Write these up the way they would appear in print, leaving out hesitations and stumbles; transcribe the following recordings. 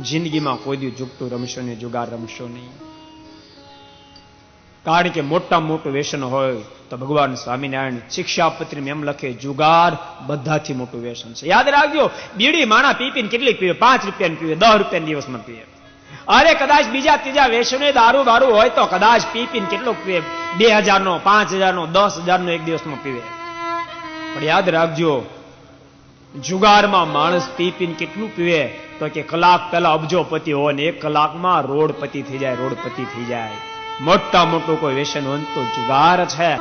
જિંદગીમાં કોઈ દી જુગતું રમશો નહીં, જુગાર રમશો નહીં. કારણ કે મોટામાં મોટું વ્યસન હોય તો ભગવાન સ્વામિનારાયણ શિક્ષાપત્રીમાં એમ લખે, જુગાર બધાથી મોટું વ્યસન છે. યાદ રાખજો, બીડી માણા પીને કેટલીક પીવે? 5 રૂપિયાની પીવે, 10 રૂપિયાના દિવસમાં પીવે. અરે કદાચ બીજા ત્રીજા વ્યસને દારૂ બારૂ હોય તો કદાચ પીને કેટલોક પીવે? 2000 નો, 5000 નો, 10,000 નો એક દિવસમાં પીવે. પણ યાદ રાખજો, જુગારમાં માણસ પીને કેટલું પીવે? તો કે કલાક પહેલા અબજોપતિ હોય ને 1 કલાકમાં રોડપતિ થઈ જાય, રોડપતિ થઈ જાય. મોટા મોટું કોઈ વ્યસન હોય તો જુગાર છે.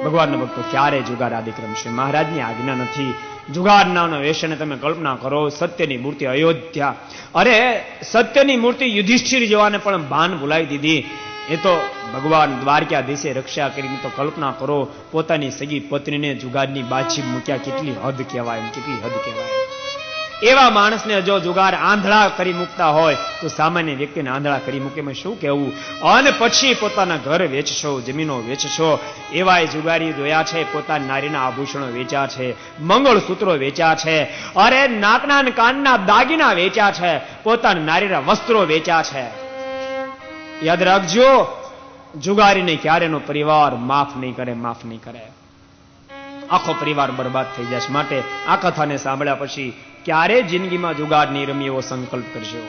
ભગવાનના ભક્તો ક્યારે જુગાર આદિ રમશે? મહારાજની આજ્ઞા નથી. જુગાર નામના વ્યસન તમે કલ્પના કરો, સત્યની મૂર્તિ અયોધ્યા, અરે સત્યની મૂર્તિ યુધિષ્ઠિર જેવાને પણ ભાન ભૂલાવી દીધી. એ તો ભગવાન દ્વારકાધીશે રક્ષા કરીને તો કલ્પના કરો, પોતાની સગી પત્નીને જુગારની બાછી મૂક્યા. કેટલી હદ કહેવાય, કેટલી હદ કહેવાય. એવા માણસને જો જુગાર આંધળા કરી મૂકતા હોય તો સામાન્ય વ્યક્તિને આંધળા કરી મૂકે એમાં શું કહેવું? અને પછી પોતાના ઘર વેચશો, જમીનો વેચશો. એવા જુગારી જોયા છે, પોતાના નારીના આભૂષણો વેચ્યા છે, મંગળસૂત્રો વેચ્યા છે, અરે નાકના અને કાનના દાગીના વેચ્યા છે, પોતાના નારીના વસ્ત્રો વેચ્યા છે. યાદ રાખજો, જુગારીને ક્યારેનો પરિવાર માફ નહીં કરે, માફ નહીં કરે. આખો પરિવાર બરબાદ થઈ જશે. માટે આ કથાને સાંભળ્યા પછી ક્યારે જિંદગીમાં જુગાર નહીં રમી એવો સંકલ્પ કરજો.